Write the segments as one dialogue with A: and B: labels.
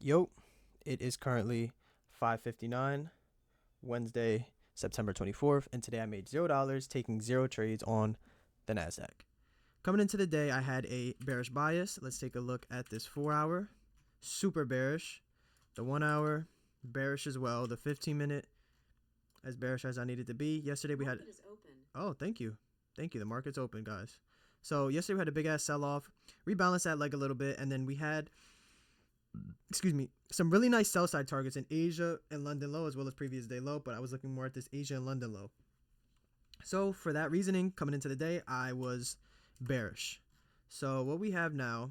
A: Yo, it is currently 5:59, Wednesday, September 24th, and today I made $0, taking zero trades on the Nasdaq. Coming into the day, I had a bearish bias. Let's take a look at this 4-hour, super bearish. The 1 hour, bearish as well. The 15-minute, as bearish as I needed to be. Yesterday we had.
B: Market is open.
A: Oh, thank you. The market's open, guys. So yesterday we had a big ass sell-off, rebalanced that leg a little bit, and then we had some really nice sell side targets in Asia and London low as well as previous day low, but I was looking more at this Asia and London low. So for that reasoning, coming into the day, I was bearish. So what we have now,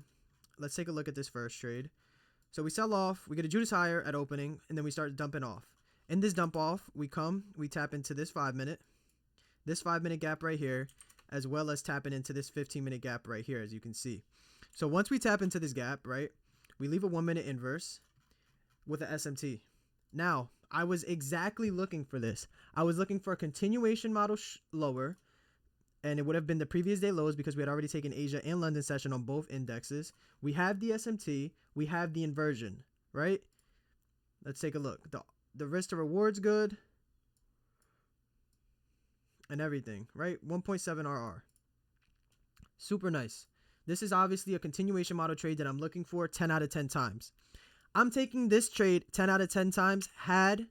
A: let's take a look at this first trade. So we sell off, we get a Judas higher at opening, and then we start dumping off. In this dump off, we tap into this 5-minute, gap right here, as well as tapping into this 15-minute gap right here, as you can see. So once we tap into this gap, right, we leave a 1-minute inverse with a SMT. Now, I was exactly looking for this. I was looking for a continuation model lower, and it would have been the previous day lows because we had already taken Asia and London session on both indexes. We have the SMT. We have the inversion, right? Let's take a look. The risk to reward's good and everything, right? 1.7 RR. Super nice. This is obviously a continuation model trade that I'm looking for 10 out of 10 times. I'm taking this trade 10 out of 10 times had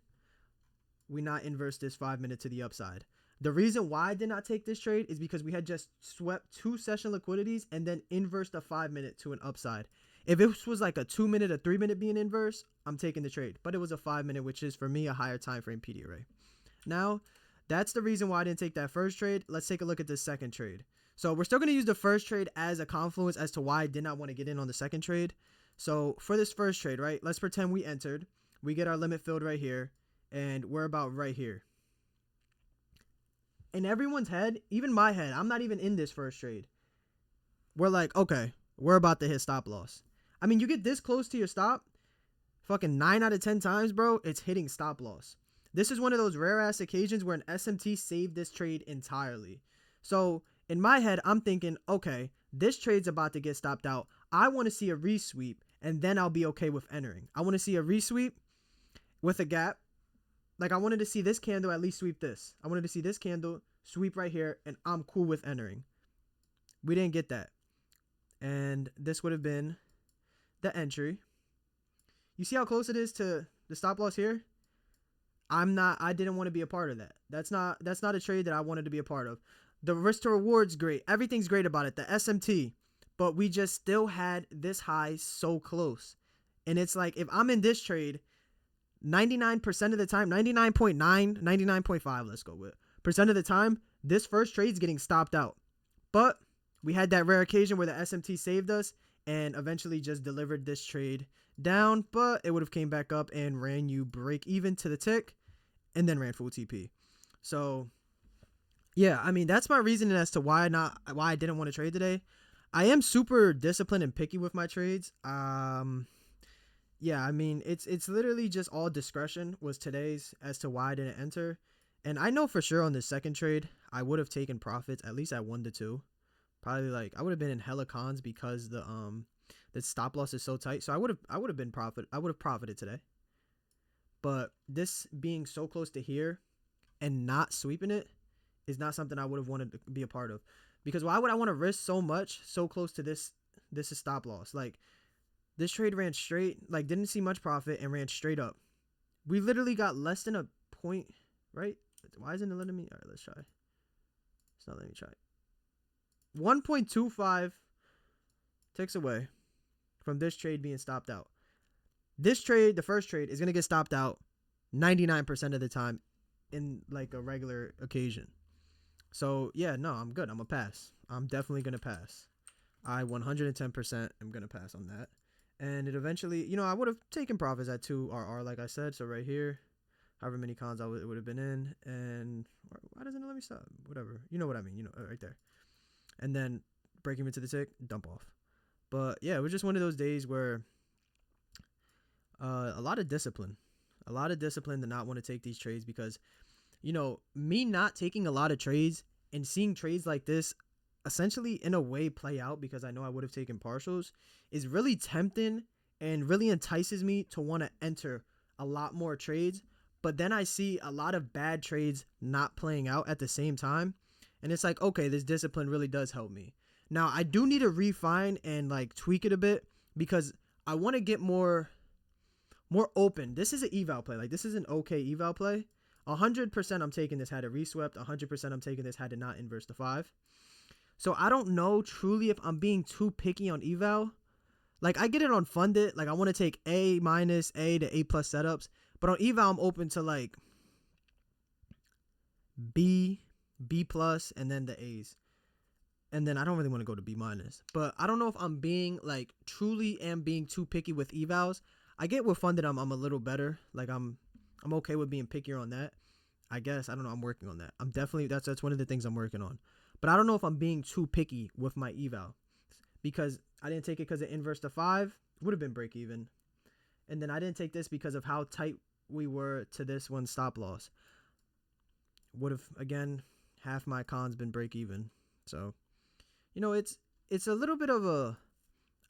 A: we not inverse this 5-minute to the upside. The reason why I did not take this trade is because we had just swept 2 session liquidities and then inversed a 5-minute to an upside. If it was like a 2-minute or 3-minute being inverse, I'm taking the trade. But it was a 5-minute, which is for me a higher time frame PD array. Now, that's the reason why I didn't take that first trade. Let's take a look at this second trade. So we're still going to use the first trade as a confluence as to why I did not want to get in on the second trade. So for this first trade, right, let's pretend we entered. We get our limit filled right here, and we're about right here. In everyone's head, even my head, I'm not even in this first trade. We're like, okay, we're about to hit stop loss. I mean, you get this close to your stop, fucking 9 out of 10 times, bro, it's hitting stop loss. This is one of those rare-ass occasions where an SMT saved this trade entirely. So in my head, I'm thinking, okay, this trade's about to get stopped out. I want to see a resweep, and then I'll be okay with entering. I want to see a resweep with a gap. Like, I wanted to see this candle at least sweep this. I wanted to see this candle sweep right here, and I'm cool with entering. We didn't get that. And this would have been the entry. You see how close it is to the stop loss here? I didn't want to be a part of that. That's not a trade that I wanted to be a part of. The risk to reward's great. Everything's great about it. The SMT. But we just still had this high so close. And it's like, if I'm in this trade, 99% of the time, 99.9, 99.5, let's go with, percent of the time, this first trade's getting stopped out. But we had that rare occasion where the SMT saved us and eventually just delivered this trade down. But it would have came back up and ran you break even to the tick and then ran full TP. So yeah, I mean, that's my reasoning as to why I didn't want to trade today. I am super disciplined and picky with my trades. Yeah, I mean, it's literally just all discretion was today's as to why I didn't enter. And I know for sure on this second trade, I would have taken profits at least at 1 to 2. Probably like I would have been in hella cons because the stop loss is so tight. So I would have profited today. But this being so close to here and not sweeping it is not something I would have wanted to be a part of. Because why would I want to risk so much so close to this? This is stop loss. Like, this trade ran straight, like, didn't see much profit and ran straight up. We literally got less than a point, right? Why isn't it letting me? All right, let's try. It's not letting me try. 1.25 ticks away from this trade being stopped out. This trade, the first trade, is going to get stopped out 99% of the time in, like, a regular occasion. So, yeah, no, I'm good. I'm going to pass. I'm definitely going to pass. I 110% am going to pass on that. And it eventually, I would have taken profits at 2 RR, like I said. So, right here, however many cons it would have been in. And why doesn't it let me stop? Whatever. You know what I mean. Right there. And then break him into the tick, dump off. But, yeah, it was just one of those days where a lot of discipline. A lot of discipline to not want to take these trades because, me not taking a lot of trades and seeing trades like this essentially in a way play out because I know I would have taken partials is really tempting and really entices me to want to enter a lot more trades. But then I see a lot of bad trades not playing out at the same time. And it's like, okay, this discipline really does help me. Now, I do need to refine and like tweak it a bit because I want to get more open. This is an eval play. Like, this is an okay eval play. 100% I'm taking this had it reswept. 100% I'm taking this had it not inverse the 5. So I don't know truly if I'm being too picky on eval. Like, I get it on funded. Like, I want to take A minus, A to A plus setups. But on eval, I'm open to like B, B plus, and then the A's. And then I don't really want to go to B minus. But I don't know if I'm being like truly am being too picky with evals. I get with funded I'm a little better. Like I'm okay with being pickier on that. I guess I don't know. I'm working on that. I'm definitely that's one of the things I'm working on. But I don't know if I'm being too picky with my eval because I didn't take it because it inverse the 5 would have been break even, and then I didn't take this because of how tight we were to this one stop loss. Would have again half my cons been break even. So it's a little bit of a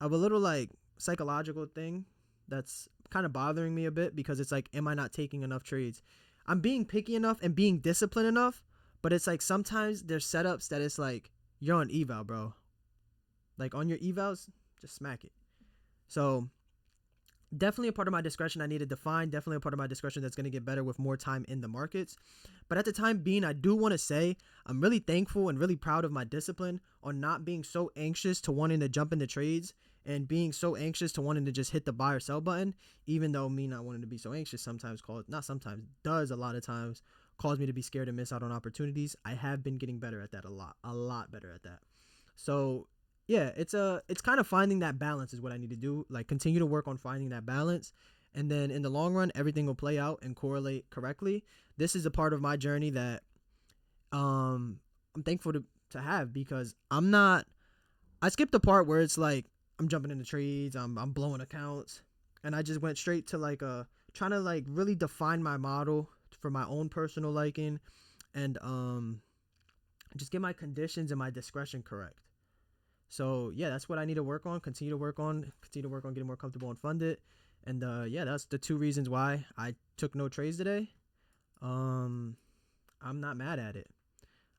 A: little like psychological thing that's kind of bothering me a bit because it's like, am I not taking enough trades? I'm being picky enough and being disciplined enough, but it's like sometimes there's setups that it's like you're on eval, bro. Like on your evals, just smack it. So definitely a part of my discretion I need to define. Definitely a part of my discretion that's going to get better with more time in the markets. But at the time being, I do want to say I'm really thankful and really proud of my discipline on not being so anxious to wanting to jump into trades and being so anxious to wanting to just hit the buy or sell button, even though me not wanting to be so anxious does a lot of times cause me to be scared to miss out on opportunities. I have been getting better at that a lot better at that. So yeah, it's kind of finding that balance is what I need to do. Like continue to work on finding that balance. And then in the long run, everything will play out and correlate correctly. This is a part of my journey that I'm thankful to have because I skipped the part where it's like I'm jumping into trades, I'm blowing accounts, and I just went straight to like trying to like really define my model for my own personal liking and just get my conditions and my discretion correct. So yeah, that's what I need to work on. Continue to work on getting more comfortable and funded. And yeah, that's the 2 reasons why I took no trades today. I'm not mad at it.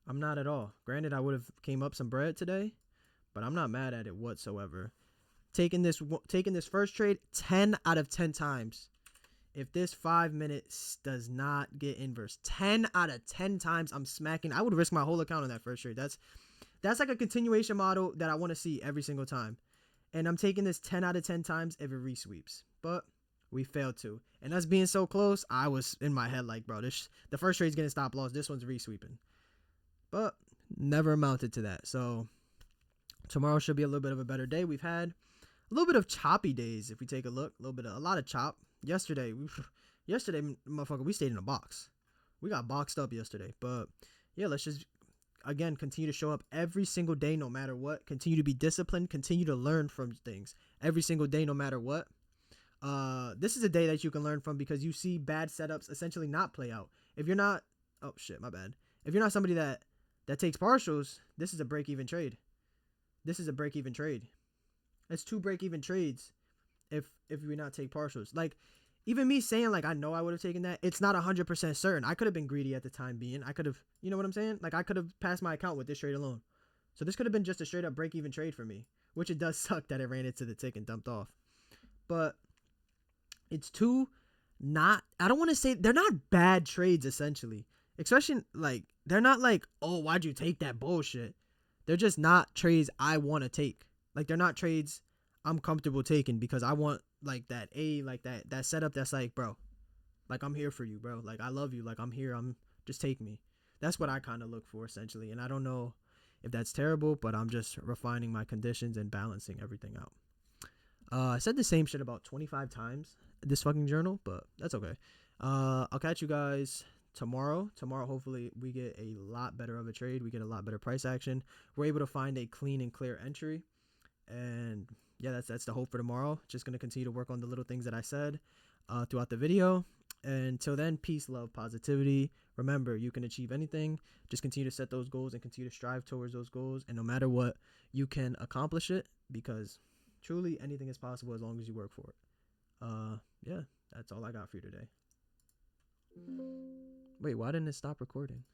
A: I'm not at all. Granted, I would have came up some bread today, but I'm not mad at it whatsoever. Taking this first trade 10 out of 10 times. If this 5 minutes does not get inverse, 10 out of 10 times I'm smacking. I would risk my whole account on that first trade. That's like a continuation model that I want to see every single time. And I'm taking this 10 out of 10 times if it resweeps. But we failed to. And us being so close, I was in my head like, bro, the first trade's getting stop loss. This one's resweeping. But never amounted to that. So tomorrow should be a little bit of a better day. We've had a little bit of choppy days if we take a look. A lot of chop. Yesterday, motherfucker, we stayed in a box. We got boxed up yesterday. But yeah, let's just again continue to show up every single day no matter what. Continue to be disciplined. Continue to learn from things every single day no matter what. This is a day that you can learn from because you see bad setups essentially not play out. If you're not, oh shit, my bad. If you're not somebody that takes partials, this is a break-even trade. It's 2 break-even trades if we not take partials. Like, even me saying, like, I know I would have taken that, it's not 100% certain. I could have been greedy at the time being. I could have, you know what I'm saying? Like, I could have passed my account with this trade alone. So this could have been just a straight-up break-even trade for me, which it does suck that it ran into the tick and dumped off. But it's 2 I don't want to say, they're not bad trades, essentially. Especially, like, they're not like, oh, why'd you take that bullshit? They're just not trades I want to take. Like, they're not trades I'm comfortable taking because I want, like, that setup that's like, bro, like, I'm here for you, bro. Like, I love you. Like, I'm here. Just take me. That's what I kind of look for, essentially. And I don't know if that's terrible, but I'm just refining my conditions and balancing everything out. I said the same shit about 25 times this fucking journal, but that's okay. I'll catch you guys tomorrow. Hopefully we get a lot better of a trade. We get a lot better price action. We're able to find a clean and clear entry. And yeah, that's the hope for tomorrow. Just going to continue to work on the little things that I said throughout the video. Until then, peace, love, positivity. Remember, you can achieve anything. Just continue to set those goals and continue to strive towards those goals. And no matter what, you can accomplish it because truly anything is possible as long as you work for it. Yeah, that's all I got for you today. Wait, why didn't it stop recording?